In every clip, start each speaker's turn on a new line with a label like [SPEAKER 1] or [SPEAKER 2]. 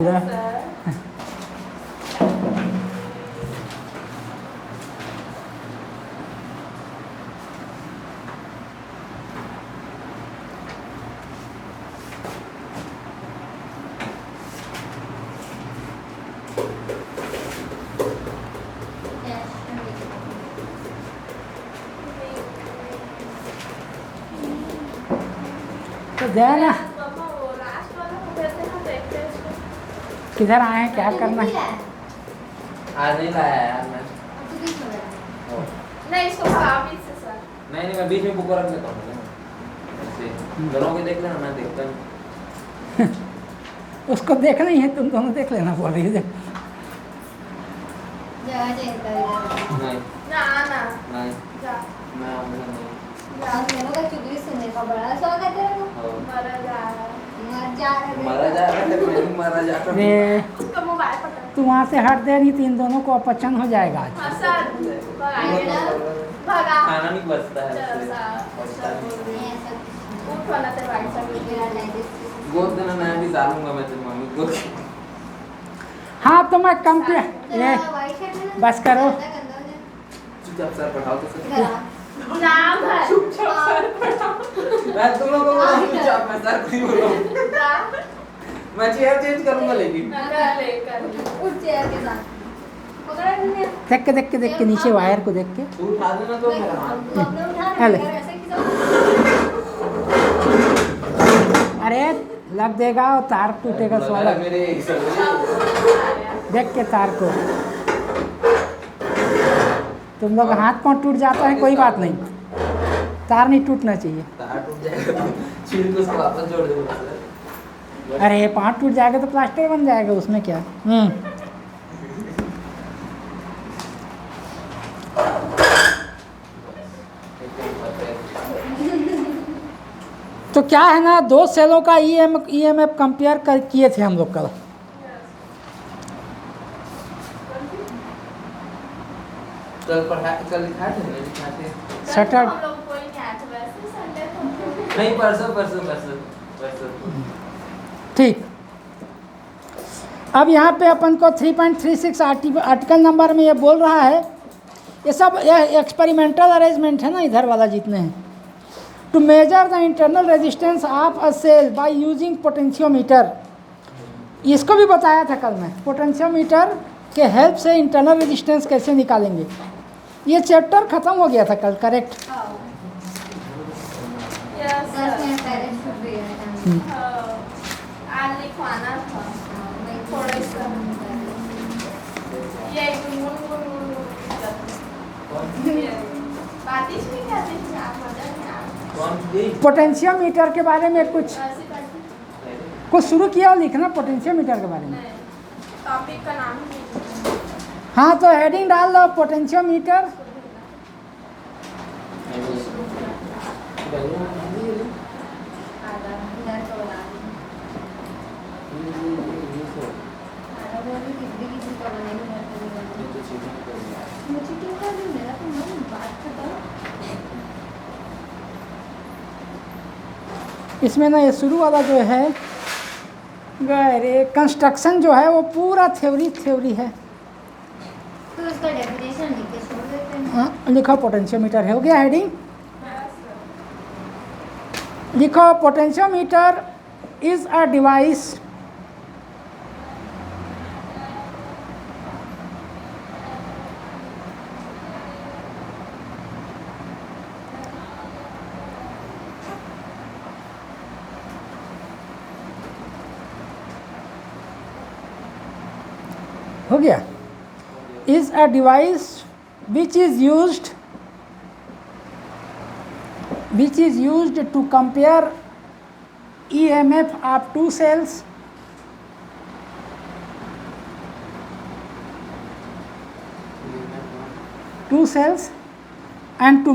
[SPEAKER 1] Sir
[SPEAKER 2] तो गया ना,
[SPEAKER 1] पापा वो लास्ट वाला को कहते हैं देखते हैं इसको।
[SPEAKER 2] किधर आए हैं, क्या करना है?
[SPEAKER 3] आज नहीं लाया यार मैं।
[SPEAKER 1] नहीं इसको खराब ही से सर।
[SPEAKER 3] नहीं मैं बीच में बुक रख लेता हूँ ऐसे दोनों को देख लेना, मैं देखता हूँ।
[SPEAKER 2] उसको देखना ही है, तुम दोनों देख लेना बोल रही है।
[SPEAKER 3] नहीं
[SPEAKER 1] ना ना
[SPEAKER 3] नहीं
[SPEAKER 1] जा
[SPEAKER 3] मैं आऊँगा नहीं।
[SPEAKER 1] जा
[SPEAKER 4] बड़ा शौक है तेरे को।
[SPEAKER 1] मरा जा
[SPEAKER 3] मारा जा रहा है, मैं मारा जा रहा हूँ।
[SPEAKER 2] अरे
[SPEAKER 1] उसका मोबाइल पकड़।
[SPEAKER 2] तू वहाँ से हट दे, नहीं तो इन दोनों को अपचन हो जाएगा आज।
[SPEAKER 1] हाँ सर भगाइए ना, भगा
[SPEAKER 3] खाना नहीं बचता है
[SPEAKER 1] चल
[SPEAKER 3] उससे।
[SPEAKER 1] सर उठ वाला तेरे भाई साहब
[SPEAKER 3] गोद देना मैं भी डालूंगा, मैं तेरी मम्मी गोद।
[SPEAKER 2] हाँ तो मैं कम पे ये बस करो।
[SPEAKER 3] चुपचाप सर पढ़ाओ तो सर।
[SPEAKER 1] जा घर
[SPEAKER 3] मैं तुम लोगों को बोला चुपचाप, मैं सर को ही बोल रहा हूँ।
[SPEAKER 1] जा
[SPEAKER 3] मैं चेयर चेंज करूंगा लेकिन।
[SPEAKER 1] लेकर
[SPEAKER 4] उठ चेयर के साथ पकड़ा तुमने।
[SPEAKER 2] देख के नीचे वायर को देख के।
[SPEAKER 3] तू उठा देना तो मेरा हाथ।
[SPEAKER 4] तू अपने उठा
[SPEAKER 2] हेले।
[SPEAKER 4] रहा है ऐसे किसा।
[SPEAKER 2] अरे लग देगा और तार टूटेगा सोलह।
[SPEAKER 3] मेरे
[SPEAKER 2] देख के तार को। तुम लोग हाथ पाँव टूट जाता है कोई बात नहीं, तार नहीं टूटना चाहिए।
[SPEAKER 3] तार टूट जाएगा तो छील के उसको वापस जोड़ देना सर।
[SPEAKER 2] अरे पाँव टूट जाएगा तो प्लास्टर बन जाएगा, उसमें क्या। तो क्या है ना, दो सेलों का ईएमएफ कंपेयर कर किए थे हम लोग कल।
[SPEAKER 3] कल लिखा थे नहीं लिखा थे।
[SPEAKER 2] सैटरडे
[SPEAKER 1] हम लोग कोई नहीं आया था वैसे संडे को।
[SPEAKER 3] नहीं परसों।
[SPEAKER 2] ठीक। अब यहाँ पे अपन को 3.36 आर्टिकल नंबर में ये बोल रहा है, ये सब यह एक्सपेरिमेंटल अरेंजमेंट है ना, इधर वाला जितने हैं। To measure the internal resistance of a cell by using potentiometer. इसको भी बताया था कल मैं, पोटेंशियोमीटर के हेल्प से इंटरनल रेजिस्टेंस कैसे निकालेंगे। ये चैप्टर ख़त्म हो गया था कल, करेक्ट।
[SPEAKER 1] यस
[SPEAKER 4] 10
[SPEAKER 1] सर
[SPEAKER 4] मिनट पहले छूट गई है।
[SPEAKER 1] आज लिखवाना था थोड़ा सा। ये गुनगुन बातिश भी कहते हैं आप मजा नहीं आ
[SPEAKER 3] कौन यही
[SPEAKER 2] पोटेंशियोमीटर के बारे में कुछ
[SPEAKER 1] ऐसे करते
[SPEAKER 2] कुछ शुरू किया और लिखना पोटेंशियोमीटर के बारे में।
[SPEAKER 1] नहीं टॉपिक का नाम ही नहीं
[SPEAKER 2] हाँ तो हेडिंग डाल दो पोटेंशियोमीटर।
[SPEAKER 4] आधा इधर को बना दी। आधा वो भी किसी का बनेगी घर पे भी बनेगी। मुझे क्यों कर दूँ, मेरा तो मन बात खत्म।
[SPEAKER 2] इसमें ना ये शुरू वाला जो है, अरे कंस्ट्रक्शन जो है वो पूरा थ्योरी है।
[SPEAKER 4] तो उसका डेफिनेशन लिख के छोड़ देते हैं।
[SPEAKER 2] हाँ, लिखो पोटेंशियोमीटर है, हो गया हेडिंग। लिखो पोटेंशियोमीटर इज अ डिवाइस हो गया। Is a device which is used to compare EMF of two cells and to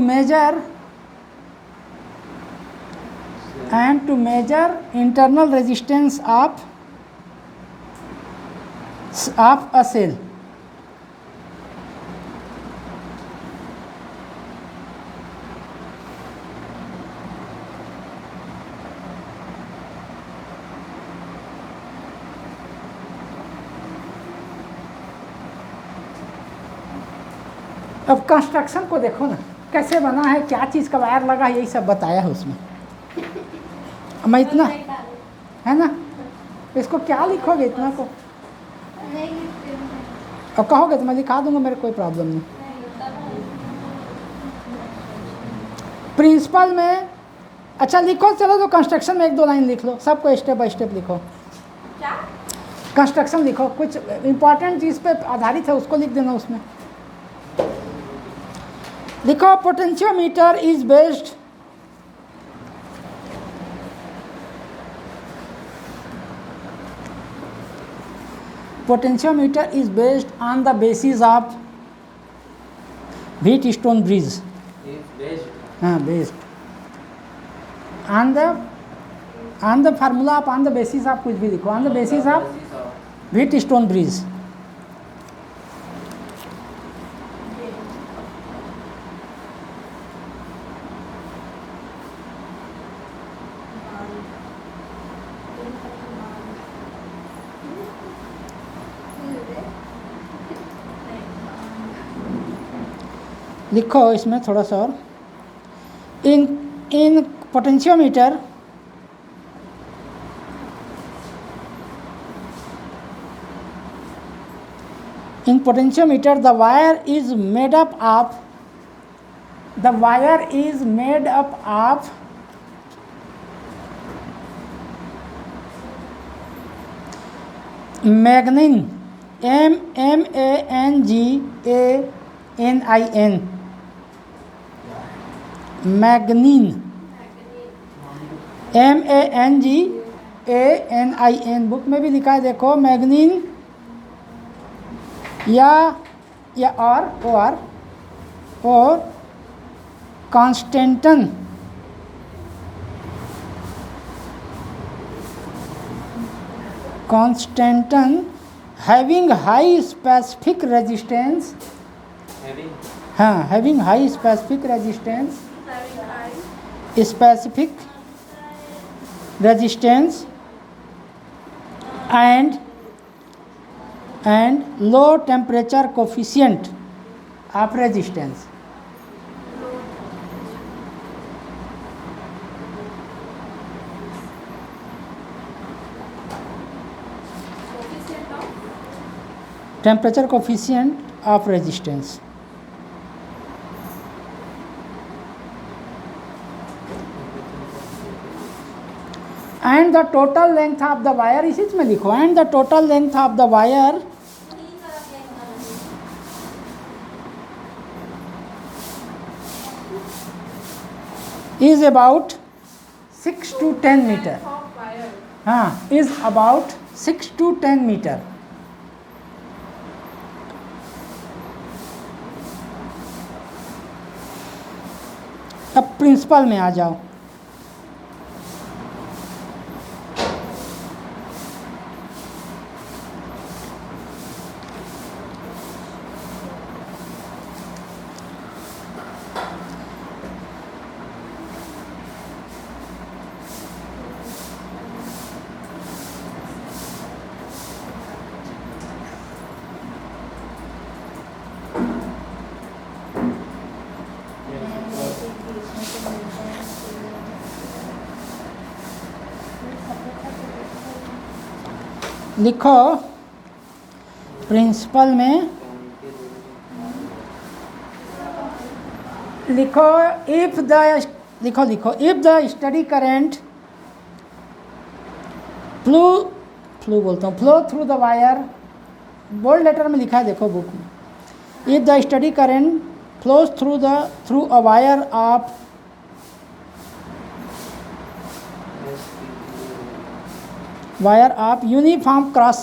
[SPEAKER 2] measure internal resistance of a cell. अब कंस्ट्रक्शन को देखो ना, कैसे बना है, क्या चीज़ का वायर लगा है, यही सब बताया है उसमें। मैं इतना है ना, इसको क्या लिखोगे इतना को,
[SPEAKER 4] नहीं लिखते हैं।
[SPEAKER 2] और कहोगे तो मैं लिखा दूंगा, मेरे कोई प्रॉब्लम नहीं। प्रिंसिपल में अच्छा लिखो, चलो तो कंस्ट्रक्शन में 1-2 लाइन लिख लो, सबको स्टेप बाय स्टेप लिखो।
[SPEAKER 1] क्या?
[SPEAKER 2] कंस्ट्रक्शन लिखो, कुछ इंपॉर्टेंट चीज़ पे आधारित है उसको लिख देना उसमें। लिखो potentiometer is based on the basis of Wheatstone bridge.
[SPEAKER 3] Is based
[SPEAKER 2] हाँ, based on the formula of, on the basis of कुछ भी लिखो, on the basis of Wheatstone bridge. लिखो इसमें थोड़ा सा और, in potentiometer the wire is made up of manganin, MANGANIN, manganin, MANGANIN, book में भी लिखा है देखो, मैग्नीन या और constantan having high specific resistance, having high specific resistance, and low temperature coefficient of resistance. Temperature coefficient of resistance. And the total length of the wire, इसी में लिखो, and the total length of the wire is about 6 to 10 meter. हाँ, is about 6 to 10 meter. अब principle में आ जाओ। लिखो principle में, लिखो if the steady current flow through the wire, bold letter में लिखा है देखो बुक में, if the steady current flows through a wire of uniform cross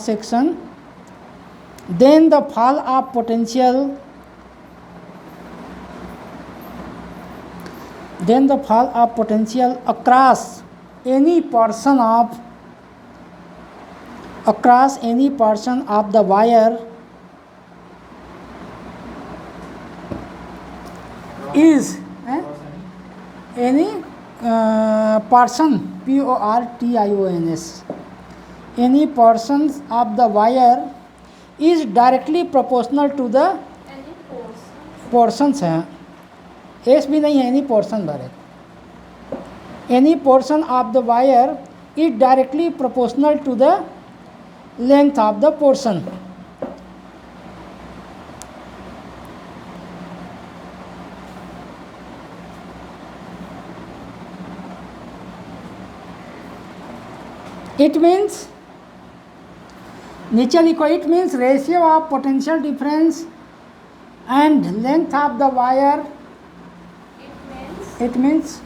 [SPEAKER 2] section, then the fall of potential across any portion of the wire is any portion, PORTIONS, any portions of the wire is directly proportional to the
[SPEAKER 1] Any force.
[SPEAKER 2] portions है, S भी नहीं है, any portion भरे, any portion of the wire is directly proportional to the length of the portion. It means, नीचे लिखो, it means ratio of potential difference and length of the wire.
[SPEAKER 1] It means
[SPEAKER 2] It means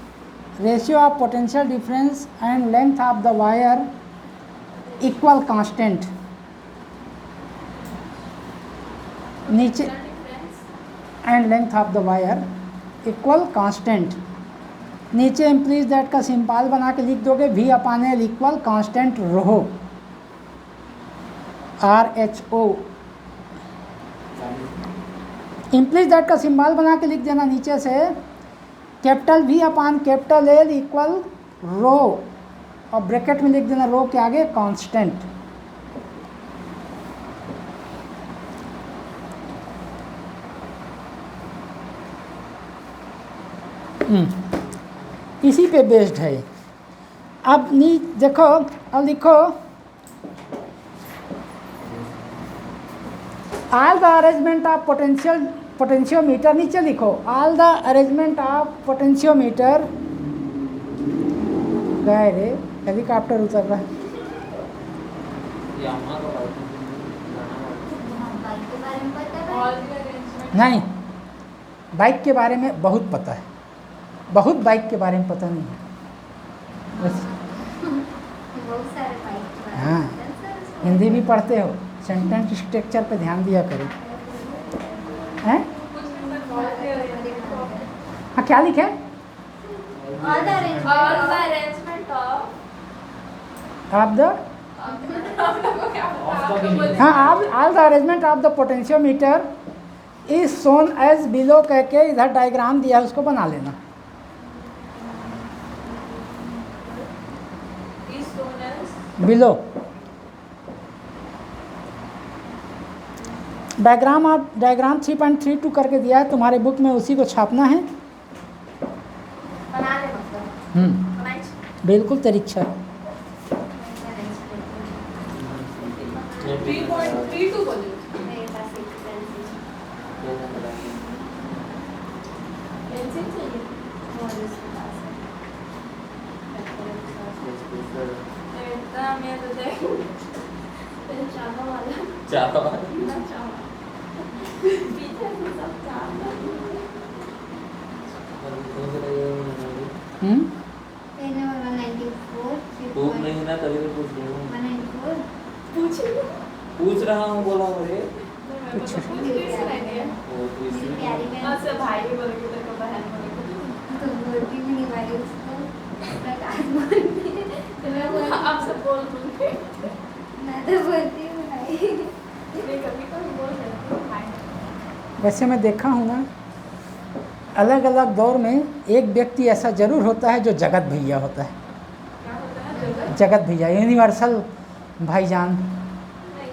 [SPEAKER 2] ratio of potential difference and length of the wire equal constant. नीचे
[SPEAKER 1] the difference.
[SPEAKER 2] and length of the wire equal constant. नीचे इम्प्लीज that का simple बना के लिख दोगे, V upon L equal constant rho, RHO. Implies that का symbol बना के लिख देना नीचे से, capital V upon capital L equal rho, और ब्रैकेट में लिख देना रो के आगे कांस्टेंट. इसी पे बेस्ड है. अब देखो, अब लिखो, all the arrangement of potentiometer, नीचे लिखो, all the arrangement of potentiometer. गए रे, हेलीकॉप्टर उतर रहा है.
[SPEAKER 4] बाइक के बारे में पता है?
[SPEAKER 1] All the arrangement.
[SPEAKER 2] नहीं, बाइक के बारे में बहुत पता है, बहुत बाइक के बारे में पता नहीं है बस.
[SPEAKER 4] बहुत सारे बाइक के बारे
[SPEAKER 2] हाँ.
[SPEAKER 4] में पता है सर.
[SPEAKER 2] हिंदी भी पढ़ते हो, सेंटेंस स्ट्रक्चर पे ध्यान दिया करो. हैं? हाँ, क्या लिखे?
[SPEAKER 4] All the arrangement
[SPEAKER 1] All the
[SPEAKER 4] of-
[SPEAKER 1] arrangement of.
[SPEAKER 2] Of the, हाँ, all the arrangement of the potentiometer is shown as below कह के इधर डायग्राम दिया है, उसको बना लेना.
[SPEAKER 1] Is soon as.
[SPEAKER 2] Below diagram 3.32 करके दिया है तुम्हारे बुक में, उसी को छापना है.
[SPEAKER 1] बना ले मतलब. बनाई.
[SPEAKER 2] बिल्कुल तेरी इच्छा.
[SPEAKER 1] 3.32 बोले.
[SPEAKER 4] मेरे पास एक पेंसिल
[SPEAKER 1] पेंसिल चाहिए.
[SPEAKER 4] और उसके पास है.
[SPEAKER 1] इतना मैं तो देख. चावा वाला.
[SPEAKER 3] चावा.
[SPEAKER 1] ना चावा. पीछे से सब चावा.
[SPEAKER 4] पहले वाला 94
[SPEAKER 3] खूब नहीं ना, तभी तो पूछ रही हूँ.
[SPEAKER 4] 194
[SPEAKER 3] पूछ रहा हूँ, बोला मुझे.
[SPEAKER 1] पूछ रही है.
[SPEAKER 3] वो तो
[SPEAKER 4] मेरी
[SPEAKER 3] इसलिए.
[SPEAKER 4] प्यारी बहन
[SPEAKER 1] अच्छा भाई बोले कि तेरे को बहन बोले.
[SPEAKER 4] तो बोलती भी नहीं भाई उसको, बट आज बोलती है. तो मैं बोलती
[SPEAKER 1] अब सब बोल दूँगी.
[SPEAKER 4] मैं तो बोलती हूँ भाई.
[SPEAKER 1] नहीं कभी कभी बोल देती हूँ भाई.
[SPEAKER 2] वैसे मैं देखा हूँ ना, अलग अलग दौर में एक व्यक्ति ऐसा जरूर होता है जो जगत भैया होता है.
[SPEAKER 1] क्या होता है जगत?
[SPEAKER 2] जगत भैया, यूनिवर्सल भाईजान.
[SPEAKER 1] नहीं,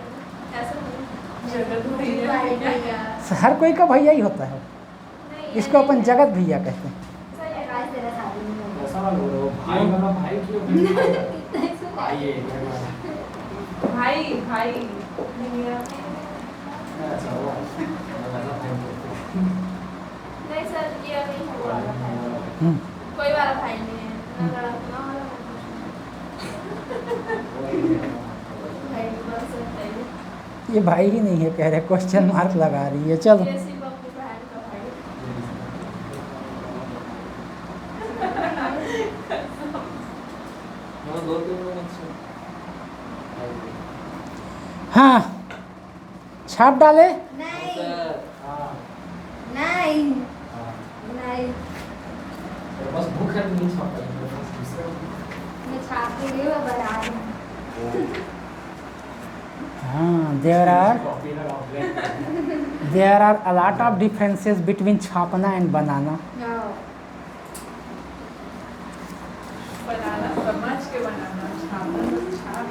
[SPEAKER 1] ऐसा नहीं. जगत भैया.
[SPEAKER 4] भाई भैया.
[SPEAKER 2] हर कोई का भैया ही होता है,
[SPEAKER 1] नहीं,
[SPEAKER 2] इसको अपन जगत भैया कहते हैं.
[SPEAKER 1] सही है.
[SPEAKER 4] आज तेरा शादी नहीं होगा.
[SPEAKER 5] ऐसा ना बोलो, भाई वाला भाई क्यों? भाई है
[SPEAKER 1] भाई भाई मेरा
[SPEAKER 5] अच्छा वो
[SPEAKER 1] नहीं सर ये नहीं है वो वाला भाई.
[SPEAKER 2] हम्म.
[SPEAKER 1] कोई वाला भाई नहीं है ना लड़ा ना वाला भाई बस है.
[SPEAKER 2] ये भाई ही नहीं है कह रहे, क्वेश्चन मार्क लगा रही है. चलो,
[SPEAKER 1] ये सिर्फ अपनी बहन का भाई.
[SPEAKER 3] वो 2-3 मिनट से.
[SPEAKER 2] हाँ, छाप डाले.
[SPEAKER 4] नहीं
[SPEAKER 3] सर,
[SPEAKER 5] हाँ
[SPEAKER 4] नहीं
[SPEAKER 5] हाँ
[SPEAKER 4] नहीं.
[SPEAKER 5] बस भूख है नहीं छापा है बस दूसरा.
[SPEAKER 4] मैं छाप के लिए वो बना रही हूँ.
[SPEAKER 2] हाँ, देयर आर
[SPEAKER 5] कॉपी लगाओ black.
[SPEAKER 2] a lot of differences between छापना and बनाना.
[SPEAKER 4] हाँ.
[SPEAKER 1] बनाना समझ के बनाना छापना तो छाप.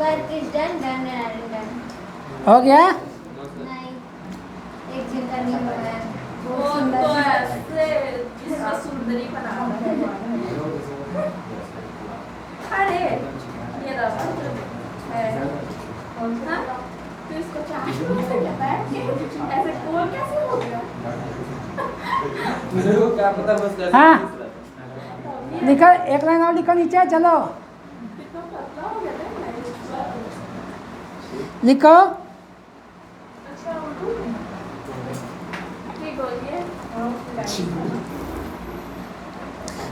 [SPEAKER 4] Work is done done and done.
[SPEAKER 2] हो गया?
[SPEAKER 4] नहीं, एक जिनका नहीं हुआ है
[SPEAKER 1] वो
[SPEAKER 4] बहुत सुंदर
[SPEAKER 1] तो
[SPEAKER 4] है।
[SPEAKER 1] ऐसे जिसको सुंदरी बना अरे ये रहा है हाँ? तो इसको चाहे क्या बैठ के ऐसे गोल कैसे हो गया?
[SPEAKER 3] मुझे को क्या पता बस कैसे
[SPEAKER 2] हाँ।
[SPEAKER 3] दिख रहा था।
[SPEAKER 2] लिखो, एक लाइन और लिखो नीचे, चलो
[SPEAKER 1] कितना पतला हो गया था
[SPEAKER 2] लिखो।
[SPEAKER 1] अच्छा ठीक हो गया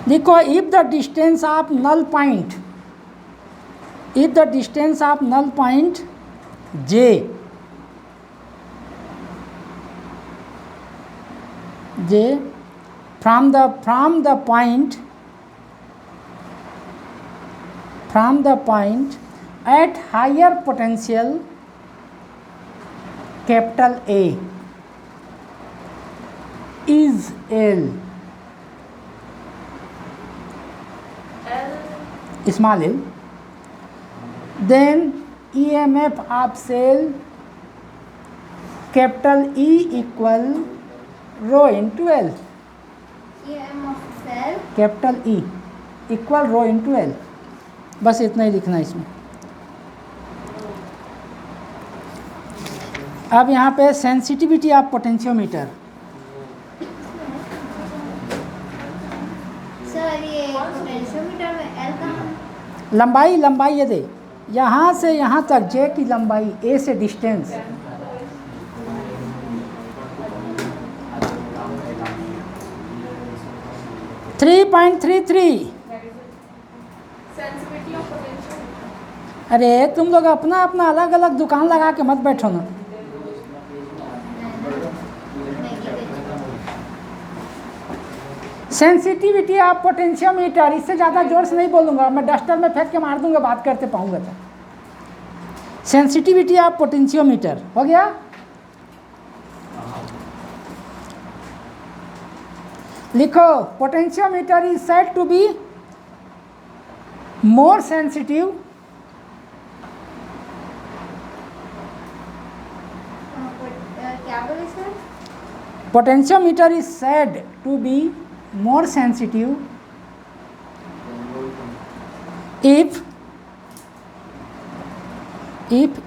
[SPEAKER 2] लिखो, if the distance of null point, if the distance of null point J from the point at higher potential capital A is L, small l, then EMF of cell capital E equal rho into L,
[SPEAKER 4] EM of cell
[SPEAKER 2] capital E equal rho into L। बस इतना ही लिखना है इसमें। अब यहाँ पे sensitivity of potentiometer,
[SPEAKER 4] sir ये potentiometer में L कहाँ है?
[SPEAKER 2] लंबाई ये दे, यहाँ से यहाँ तक J की लंबाई, A से डिस्टेंस, .33।
[SPEAKER 1] सेंसिटिविटी ऑफ पोटेंशियल
[SPEAKER 2] अरे तुम लोग अपना अपना अलग अलग दुकान लगा के मत बैठो ना। सेंसिटिविटी ऑफ पोटेंशियोमीटर, इससे ज़्यादा जोर से नहीं बोलूँगा मैं, डस्टर में फेंक के मार दूंगा बात करते पाऊँगा तो। सेंसिटिविटी ऑफ पोटेंशियोमीटर हो गया। लिखो, potentiometer is said to be more sensitive
[SPEAKER 4] क्या बोले sir?
[SPEAKER 2] potentiometer is said to be more sensitive if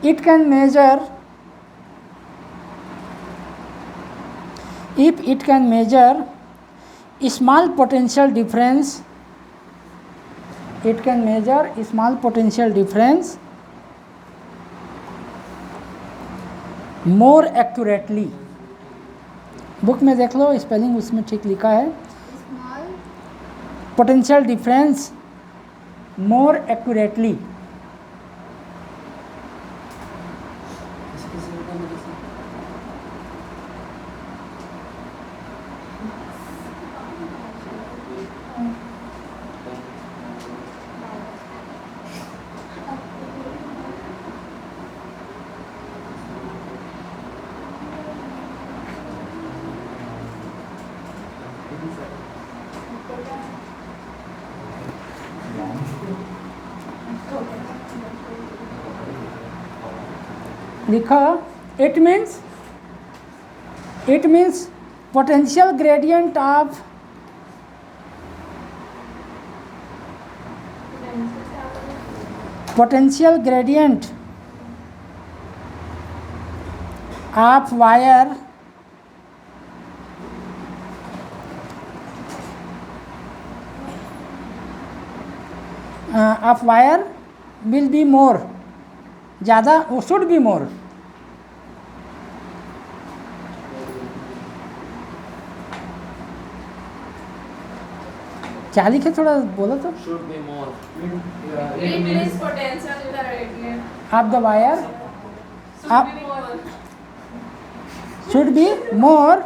[SPEAKER 2] it can measure small potential difference, it can measure small potential difference more accurately। Book में देख लो, spelling उसमें ठीक लिखा है,
[SPEAKER 4] small
[SPEAKER 2] potential difference more accurately. लिखो, it means potential gradient of wire will be more, ज़्यादा, should be more. क्या लिखे, थोड़ा बोलो तो।
[SPEAKER 3] Should be more.
[SPEAKER 1] It means potential gradient
[SPEAKER 2] of the wire
[SPEAKER 1] should be more
[SPEAKER 2] should be more.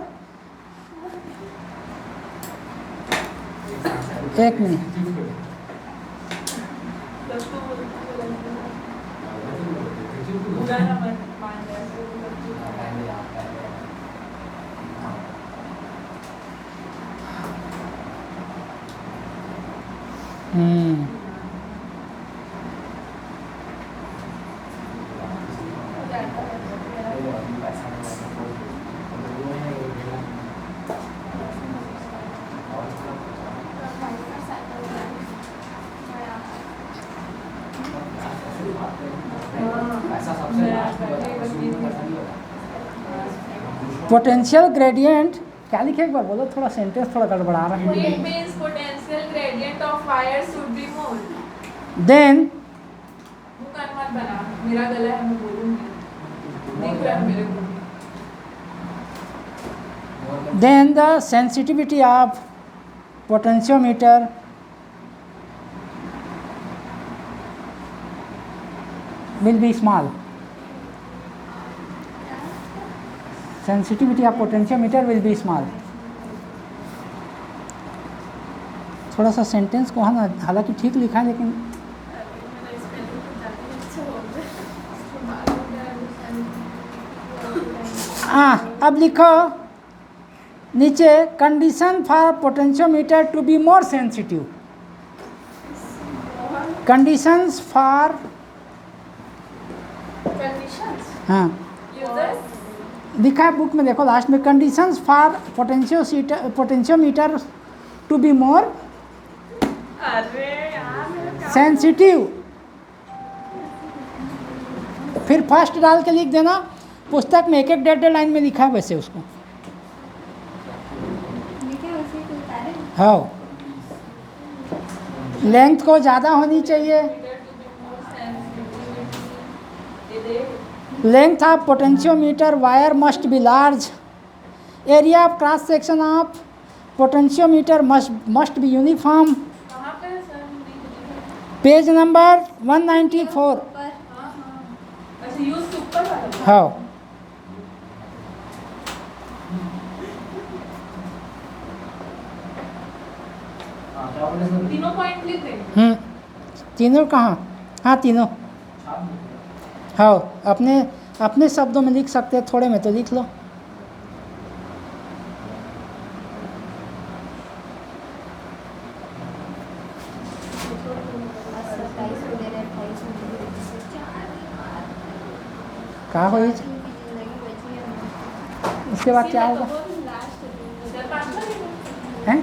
[SPEAKER 2] एक minute, हम्म, potential gradient क्या लिखे एक बार बोलो, थोड़ा सेंटेंस थोड़ा गड़बड़ा रहा है।
[SPEAKER 1] It means potential gradient of wire should be more.
[SPEAKER 2] Then
[SPEAKER 1] दुकान मत बना, मेरा गला है, मैं बोलूंगी, दिख रहा है मेरे को।
[SPEAKER 2] then the sensitivity of potentiometer will be small. Sensitivity of potentiometer will be small. थोड़ा सा सेंटेंस को ना, हालांकि ठीक लिखा है लेकिन
[SPEAKER 1] मेरा स्पेलिंग तो जाने अच्छा हो गया।
[SPEAKER 2] अब लिखो नीचे condition for potentiometer to be more sensitive. Conditions for
[SPEAKER 1] Conditions.
[SPEAKER 2] हाँ
[SPEAKER 1] Users.
[SPEAKER 2] लिखा है बुक में, देखो लास्ट में, conditions for potentiometer to be more
[SPEAKER 1] अरे यार मेरा काम-
[SPEAKER 2] सेंसिटिव। फिर फर्स्ट डाल के लिख देना, पुस्तक में एक एक डेढ़ लाइन में लिखा है वैसे उसको।
[SPEAKER 4] लिखे उसी को उतारे।
[SPEAKER 2] हाँ, लेंथ को ज़्यादा होनी चाहिए। Length of potentiometer wire must be large. Area of cross section of potentiometer must be uniform.
[SPEAKER 1] कहाँ पे है सर?
[SPEAKER 2] Page number 194।
[SPEAKER 4] ऊपर
[SPEAKER 1] हाँ हाँ, अच्छा यूज के ऊपर वाला।
[SPEAKER 2] हाँ,
[SPEAKER 5] हाँ, क्या बोले सर?
[SPEAKER 1] तीनों पॉइंट लिख देंगे।
[SPEAKER 2] तीनों कहाँ? हाँ तीनों।
[SPEAKER 5] छाप दो।
[SPEAKER 2] हाँ, अपने अपने शब्दों में लिख सकते हैं, थोड़े में तो लिख लो। कहाँ हुई? उसके बाद क्या होगा? हैं?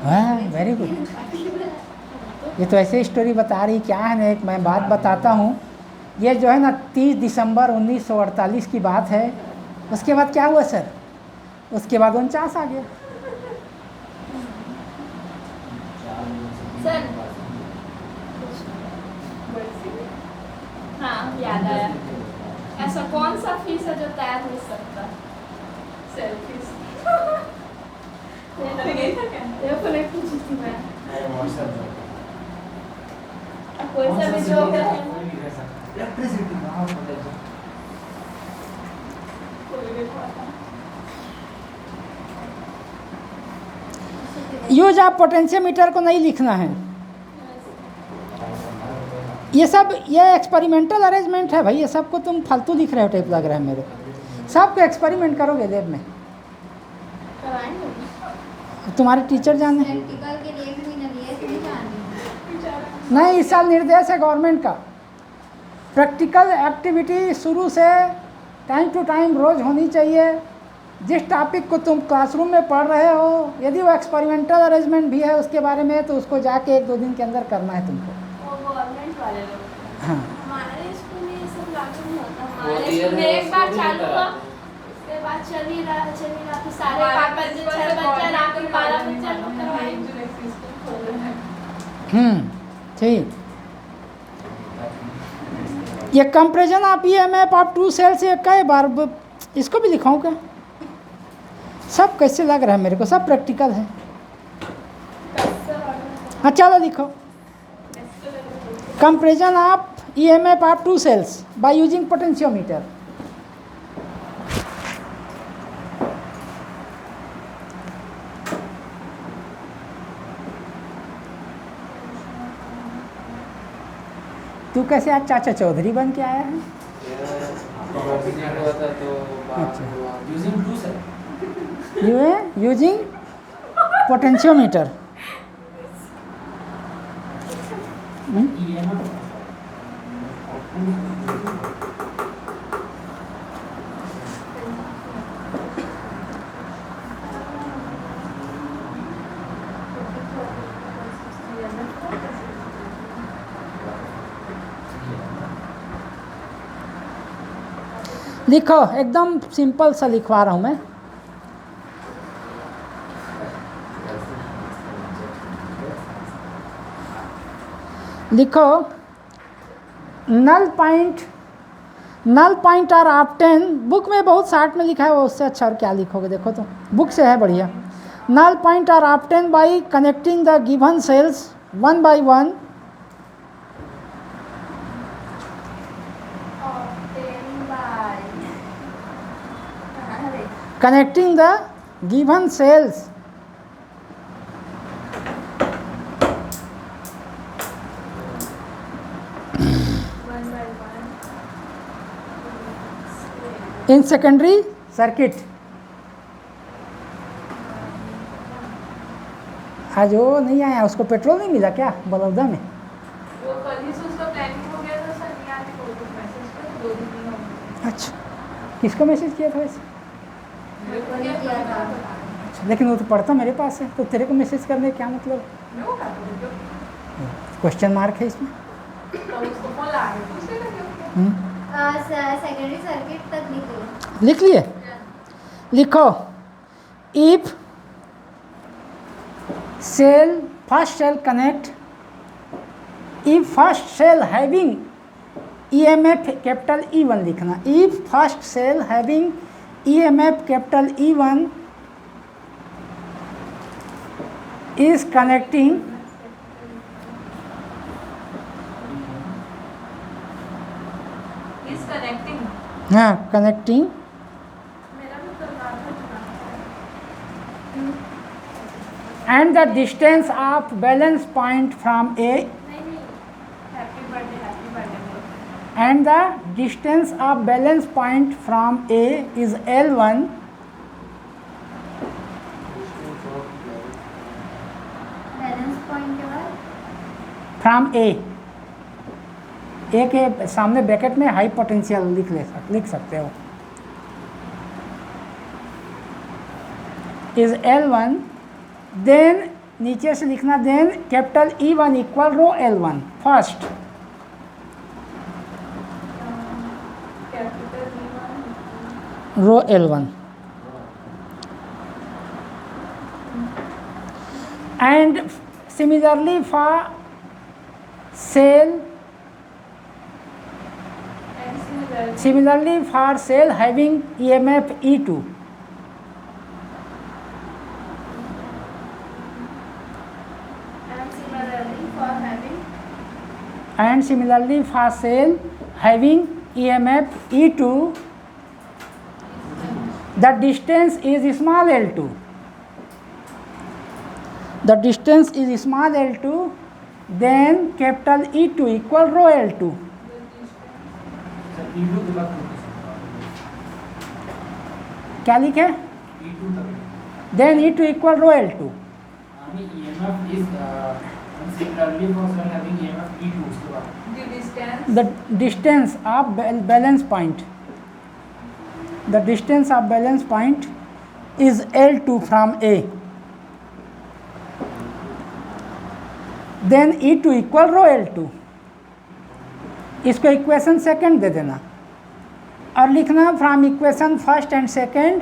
[SPEAKER 2] हाँ, वेरी गुड। ये तो ऐसे स्टोरी बता रही, क्या है ना, एक मैं बात बताता हूँ। ये जो है ना 30 दिसंबर 1948 की बात है। उसके बाद क्या हुआ सर? उसके बाद 49 आ गया।
[SPEAKER 1] सर हाँ याद आया, ऐसा कौन सा फीस है जो तैयार हो सकता? सेल्फीज। ये तो नहीं पूछी थी मैं। कोई सा भी जो है
[SPEAKER 5] इलेक्ट्रिसिटी कहाँ होता है?
[SPEAKER 1] कोई भी पता।
[SPEAKER 2] यूज ऑफ पोटेंशियोमीटर को नहीं लिखना है। ये सब ये एक्सपेरिमेंटल अरेंजमेंट है भाई, ये सब को तुम फालतू लिख रहे हो, टाइप लग रहा है मेरे को। सबको एक्सपेरिमेंट करोगे लैब में,
[SPEAKER 1] कराएंगे
[SPEAKER 2] तुम्हारे टीचर जाने।
[SPEAKER 4] प्रैक्टिकल के लिए भी ना लिए तो नहीं जानी।
[SPEAKER 2] नहीं, इस साल निर्देश है गवर्नमेंट का, प्रैक्टिकल एक्टिविटी शुरू से टाइम टू टाइम रोज़ होनी चाहिए। जिस टॉपिक को तुम क्लासरूम में पढ़ रहे हो, यदि वो एक्सपेरिमेंटल अरेंजमेंट भी है उसके बारे में, तो उसको जाके 1-2 दिन के अंदर करना है तुमको।
[SPEAKER 1] वो गवर्नमेंट वाले लोग।
[SPEAKER 2] हाँ,
[SPEAKER 1] हमारे स्कूल में ये सब लागू नहीं होता।
[SPEAKER 3] वो
[SPEAKER 1] हमारे
[SPEAKER 3] year
[SPEAKER 1] स्कूल में
[SPEAKER 3] है,
[SPEAKER 1] एक बार
[SPEAKER 3] उसको भी
[SPEAKER 1] चालू हुआ,
[SPEAKER 3] कराते हैं।
[SPEAKER 1] उसके बाद चल ही रहा फिर सारे 5 बच्चे 6 बच्चे रात में 12 बच्चे लोग करवाएंगे।
[SPEAKER 2] ठीक। ये comparison of EMF of 2 cells, ये कई बार इसको भी लिखाऊं क्या? सब कैसे लग रहा है मेरे को, सब प्रैक्टिकल है। हाँ चलो लिखो, comparison of EMF of 2 cells by using potentiometer. तू कैसे आज चाचा चौधरी बन के आया है?
[SPEAKER 5] Using two sir.
[SPEAKER 2] Using potentiometer.
[SPEAKER 5] ये ना
[SPEAKER 2] लिखो, एकदम सिंपल सा लिखवा रहा हूँ मैं। लिखो, null point are obtain, book में बहुत शार्ट में लिखा है, वो उससे अच्छा और क्या लिखोगे, देखो तो बुक से है बढ़िया। Null point are obtain by connecting the given cells one by one connecting the given cells in secondary circuit। आज वो नहीं आया, उसको पेट्रोल नहीं मिला क्या बलौदा में?
[SPEAKER 1] वो कल ही से उसका प्लानिंग हो गया था सर, नहीं आने को तो मैसेज कर 2 दिन हो गए।
[SPEAKER 2] अच्छा, किसको मैसेज किया था वैसे?
[SPEAKER 1] मेरे को नहीं किया था।
[SPEAKER 2] अच्छा, लेकिन वो तो पढ़ता मेरे पास है, तो तेरे को मैसेज करने का क्या मतलब?
[SPEAKER 1] मैं वो कर दूँ
[SPEAKER 2] क्वेश्चन मार्क है इसमें।
[SPEAKER 1] तो उसको फोन ला के पूछने लगे।
[SPEAKER 4] सेकेंडरी सर्किट तक निकलो।
[SPEAKER 2] लिख लिए? लिखो, if cell, first cell connect, if first cell having EMF capital E1 लिखना, if first cell having EMF capital E1 is connecting
[SPEAKER 1] is connecting.
[SPEAKER 2] हाँ connecting
[SPEAKER 1] मेरा भी करवा था।
[SPEAKER 2] and the distance of balance point from A
[SPEAKER 1] नहीं happy birthday
[SPEAKER 2] and the distance of balance point from A is L1
[SPEAKER 4] balance point के बाद
[SPEAKER 2] from A के सामने ब्रैकेट में हाई पोटेंशियल लिख सकते हो, इज L1, देन नीचे से लिखना, then capital E1 equal rho L1 first, rho L1 and similarly for cell having EMF E2 and similarly for cell having EMF E2 the distance is small l2, the distance is small l2, then capital E2 equal rho L2।
[SPEAKER 5] Sir E2 के बाद
[SPEAKER 2] क्या लिखे?
[SPEAKER 5] E2 तक
[SPEAKER 2] then E2 equal rho L2।
[SPEAKER 5] यानी EMF is similarly for cell having EMF E2 उसके बाद
[SPEAKER 2] the distance of balance point, the distance of balance point is L2 from A, then E2 equal rho L2। इसको equation second दे देना और लिखना from equation first and second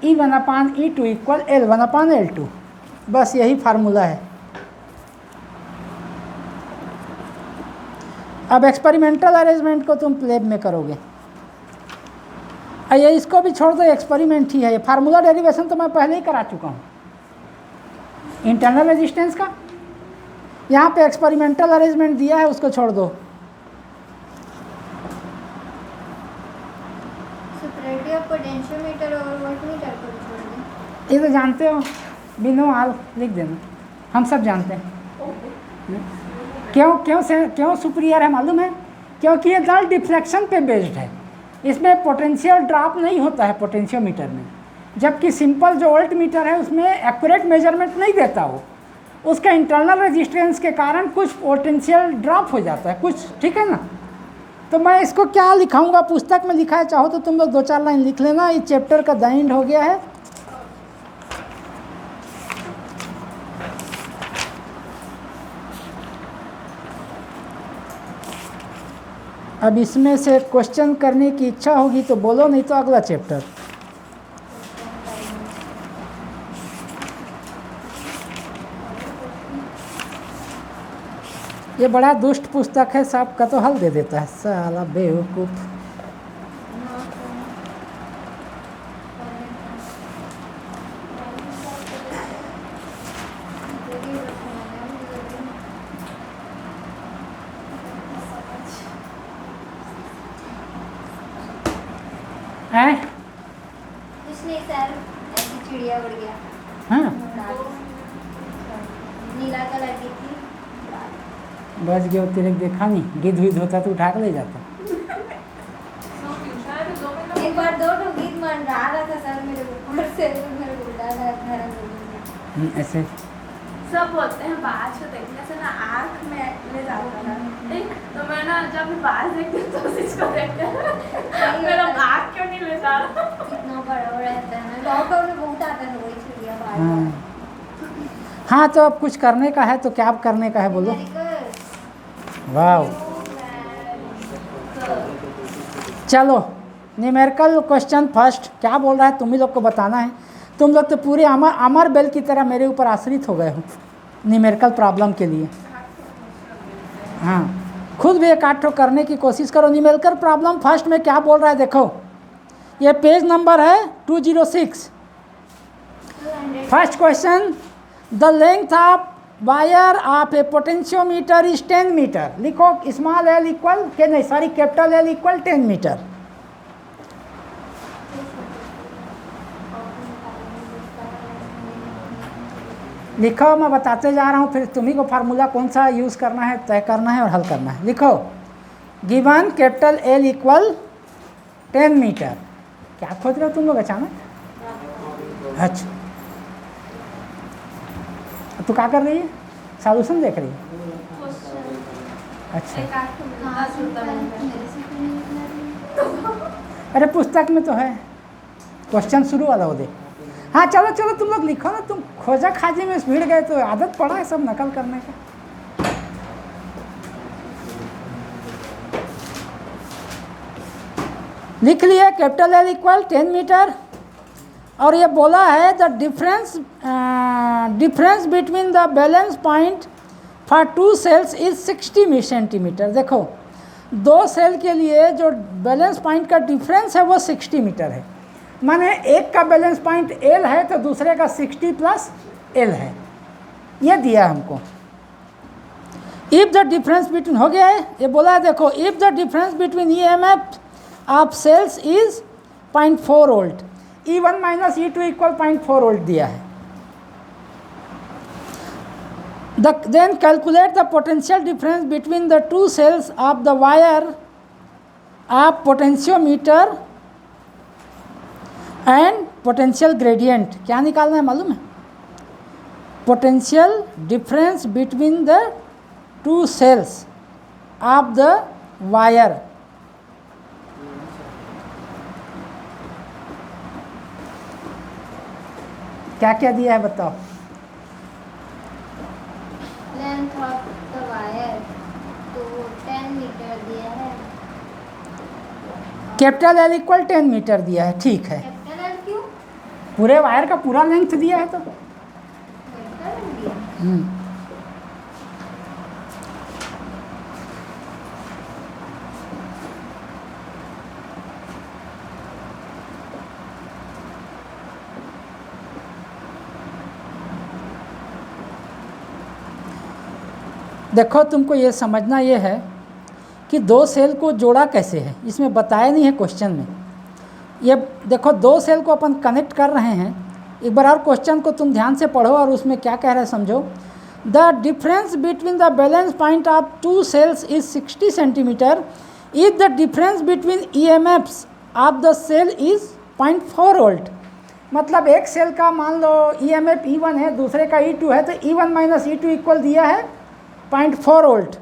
[SPEAKER 2] E1 upon E2 equal L1 upon L2, बस यही formula है। अब experimental arrangement को तुम लैब में करोगे। ये इसको भी छोड़ दो, एक्सपेरिमेंट ही है, ये फार्मूला डेरिवेशन तो मैं पहले ही करा चुका हूँ इंटरनल रेजिस्टेंस का। यहाँ पे एक्सपेरिमेंटल अरेंजमेंट दिया है, उसको छोड़ दो।
[SPEAKER 4] सुपरेटी ऑफ पोटेंशियोमीटर और वोल्टमीटर को भी छोड़ दें।
[SPEAKER 2] ये तो जानते हो, बिनो हाल लिख देना, हम सब जानते हैं। क्यों सुपीरियर है मालूम है? क्योंकि ये दल डिफ्लेक्शन पे बेस्ड है, इसमें पोटेंशियल ड्रॉप नहीं होता है पोटेंशियोमीटर में, जबकि सिंपल जो वोल्ट मीटर है उसमें एक्यूरेट मेजरमेंट नहीं देता उसका इंटरनल रेजिस्टेंस के कारण कुछ पोटेंशियल ड्रॉप हो जाता है कुछ, ठीक है ना। तो मैं इसको क्या लिखाऊंगा, पुस्तक में लिखा है, चाहो तो तुम लोग 2-4 लाइन लिख लेना। इस चैप्टर का द एंड हो गया है। अब इसमें से क्वेश्चन करने की इच्छा होगी तो बोलो, नहीं तो अगला चैप्टर। ये बड़ा दुष्ट पुस्तक है, सबका तो हल दे देता है, साला बेवकूफ़। हैं?
[SPEAKER 4] कुछ नहीं सर, ऐसी चिड़िया उड़ गया।
[SPEAKER 2] हाँ,
[SPEAKER 4] नीला कलर की थी।
[SPEAKER 2] बच गया तेरे देखा नहीं, गिद्ध विद्ध होता तो उठा के ले जाता।
[SPEAKER 4] एक बार 2 गीत मंडरा रहा था सर मेरे ऊपर से, मेरे को उल्टा था।
[SPEAKER 2] ऐसे
[SPEAKER 1] सब बोलते हैं बाज को देखने से ना आँख में ले जाता था, ठीक। तो मैं ना जब भी बाज देखती हूँ तो इसको देखते हैं, मेरा आँख क्यों नहीं ले जा रहा।
[SPEAKER 4] कितना बड़ा रहता है ना, लॉकडाउन में बहुत आता है वही चिड़िया बाहर।
[SPEAKER 2] हाँ हाँ, तो अब कुछ करने का है तो क्या करने का है बोलो। वाह, चलो न्यूमेरिकल क्वेश्चन फर्स्ट। क्या बोल रहा है तुम ही लोग को बताना है। तुम लोग तो पूरे अमर बेल की तरह मेरे ऊपर आश्रित हो गए हो न्यूमेरिकल प्रॉब्लम के लिए। हाँ, खुद भी एक आठ करने की कोशिश करो। न्यूमेरिकल प्रॉब्लम फर्स्ट में क्या बोल रहा है देखो, ये पेज नंबर है 206। First question, the length of wire of a potentiometer is 10 metre. लिखो स्मॉल एल इक्वल के नहीं, sorry capital L equal 10 metre. लिखो, मैं बताते जा रहा हूँ, फिर तुम्ही को फार्मूला कौन सा यूज़ करना है तय करना है और हल करना है। लिखो given capital L equal 10 metre. क्या खोज रहे हो तुम लोग अचानक? अच्छा, तू क्या कर रही है? सॉल्यूशन देख रही है? अच्छा, अरे पुस्तक में तो है, क्वेश्चन शुरू वाला वो दे। हाँ चलो चलो तुम लोग लिखो ना, तुम खोजा खाजी में भीड़ गए तो आदत पड़ा है सब नकल करने का। लिख लिया कैपिटल एल इक्वल 10 मीटर। और ये बोला है the difference between the balance point for 2 cells is 60 centimetre. देखो 2 सेल के लिए जो बैलेंस पॉइंट का डिफरेंस है वो 60 मीटर है। माने एक का बैलेंस पॉइंट एल है तो दूसरे का 60 प्लस एल है, ये दिया हमको। इफ द डिफरेंस बिटवीन हो गया है, ये बोला है देखो, if the difference between EMF of cells is 0.4 volt, E1 minus E2 equal 0.4 volt दिया है। Then calculate the potential difference between the 2 cells of the wire of potentiometer and potential gradient। क्या निकालना है मालूम है? Potential difference between the 2 cells of the wire। क्या क्या दिया है बताओ?
[SPEAKER 4] लेंथ ऑफ द वायर तो 10 मीटर दिया है।
[SPEAKER 2] कैपिटल एल इक्वल 10 मीटर दिया है, ठीक है।
[SPEAKER 4] कैपिटल एल क्यों?
[SPEAKER 2] पूरे वायर का पूरा लेंथ दिया है तो
[SPEAKER 4] कैपिटल एल दिया।
[SPEAKER 2] देखो तुमको ये समझना ये है कि 2 सेल को जोड़ा कैसे है, इसमें बताया नहीं है क्वेश्चन में। ये देखो 2 सेल को अपन कनेक्ट कर रहे हैं। एक बार और क्वेश्चन को तुम ध्यान से पढ़ो और उसमें क्या कह रहे हैं समझो। The difference between the balance point of 2 cells is 60 centimetre if the difference between EMFs of the cell is 0.4 volt. मतलब एक सेल का मान लो EMF E1 है, दूसरे का E2 है, तो E1 माइनस E2 इक्वल दिया है 0.4 वोल्ट,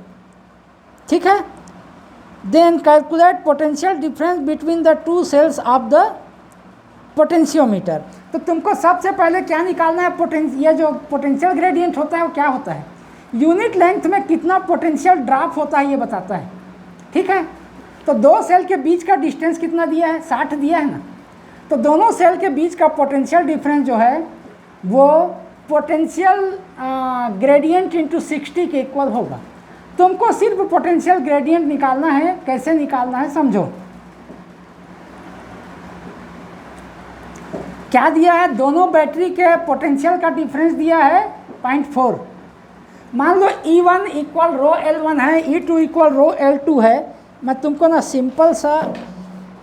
[SPEAKER 2] ठीक है। Then calculate potential difference between the two cells of the potentiometer. तो तुमको सबसे पहले क्या निकालना है, ये जो पोटेंशियल ग्रेडियंट होता है वो क्या होता है, यूनिट लेंथ में कितना पोटेंशियल ड्रॉप होता है ये बताता है, ठीक है। तो दो सेल के बीच का डिस्टेंस कितना दिया है, 60 दिया है ना, तो दोनों सेल के बीच का पोटेंशियल डिफरेंस जो है वो पोटेंशियल ग्रेडियंट इंटू 60 के इक्वल होगा। तुमको सिर्फ पोटेंशियल ग्रेडियंट निकालना है, कैसे निकालना है समझो। क्या दिया है, दोनों बैटरी के पोटेंशियल का डिफरेंस दिया है 0.4। मान लो E1 इक्वल रो L1 है, E2 इक्वल रो L2 है। मैं तुमको ना सिंपल सा,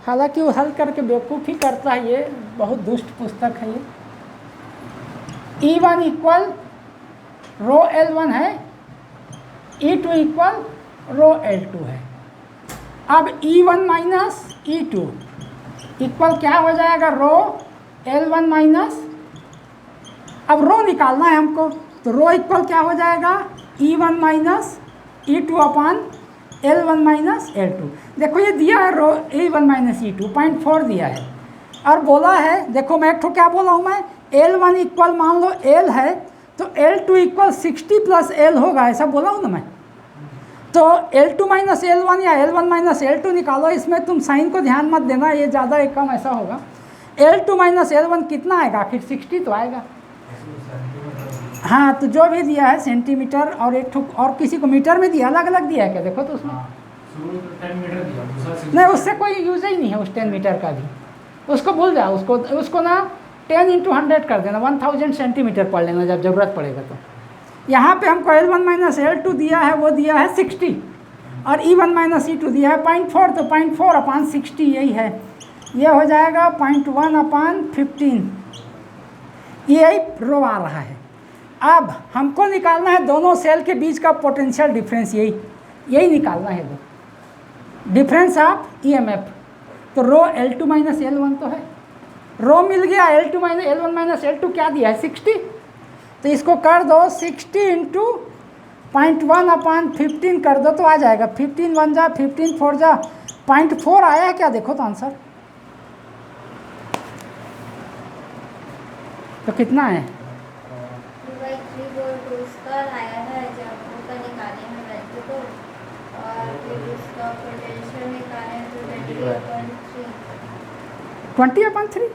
[SPEAKER 2] हालांकि वो हल करके बेवकूफ़ी करता है, ये बहुत दुष्ट पुस्तक है ये। E1 इक्वल रो L1 है, E2 इक्वल रो L2 है। अब E1 माइनस E2 इक्वल क्या हो जाएगा, रो L1 माइनस, अब रो निकालना है हमको, तो रो इक्वल क्या हो जाएगा, E1 माइनस E2 अपान L1 माइनस L2। देखो ये दिया है रो E1 माइनस E2 0.4 दिया है, और बोला है, देखो मैं एक ठो क्या बोला हूँ मैं, L1 इक्वल मान लो L है तो L2 इक्वल 60 प्लस L होगा, ऐसा बोला हूँ ना मैं। तो L2 माइनस L1 या L1 माइनस L2 निकालो, इसमें तुम साइन को ध्यान मत देना, ये ज़्यादा एक कम ऐसा होगा। L2 माइनस L1 कितना आएगा, आखिर 60 तो आएगा। हाँ, तो जो भी दिया है सेंटीमीटर और एक ठुक और किसी को मीटर में दिया, अलग अलग दिया है क्या, देखो तो उसमें
[SPEAKER 5] 10 मीटर दिया, दूसरा 60।
[SPEAKER 2] नहीं, उससे कोई यूज ही नहीं है उस 10 मीटर का भी, उसको भूल जाओ, उसको ना 10 इंटू 100 कर देना, 1000 सेंटीमीटर पढ़ लेना जब ज़रूरत पड़ेगा। तो यहाँ पे हमको L1 माइनस L2 दिया है, वो दिया है 60, और E1 माइनस E2 दिया है 0.4, तो 0.4 अपान 60 यही है, ये हो जाएगा 0.1 अपान 15, यही रो आ रहा है। अब हमको निकालना है दोनों सेल के बीच का पोटेंशियल डिफरेंस, यही निकालना है, वो डिफरेंस ऑफ EMF। तो रो L2 माइनस L1 तो है, रो मिल गया, L2 minus L1 minus L2 क्या दिया है 60, तो इसको कर दो 60 इंटू 0.1 अपान 15 कर दो तो आ जाएगा 15 1 जा 15 4 जा 0.4 आया है क्या, देखो तो आंसर तो कितना है,
[SPEAKER 4] 2/3 वोल्ट उसका आया है जब उसका निकाले हैं वैल्यू को, और फिर उसका पोटेंशियल निकाले तो
[SPEAKER 2] 20/3।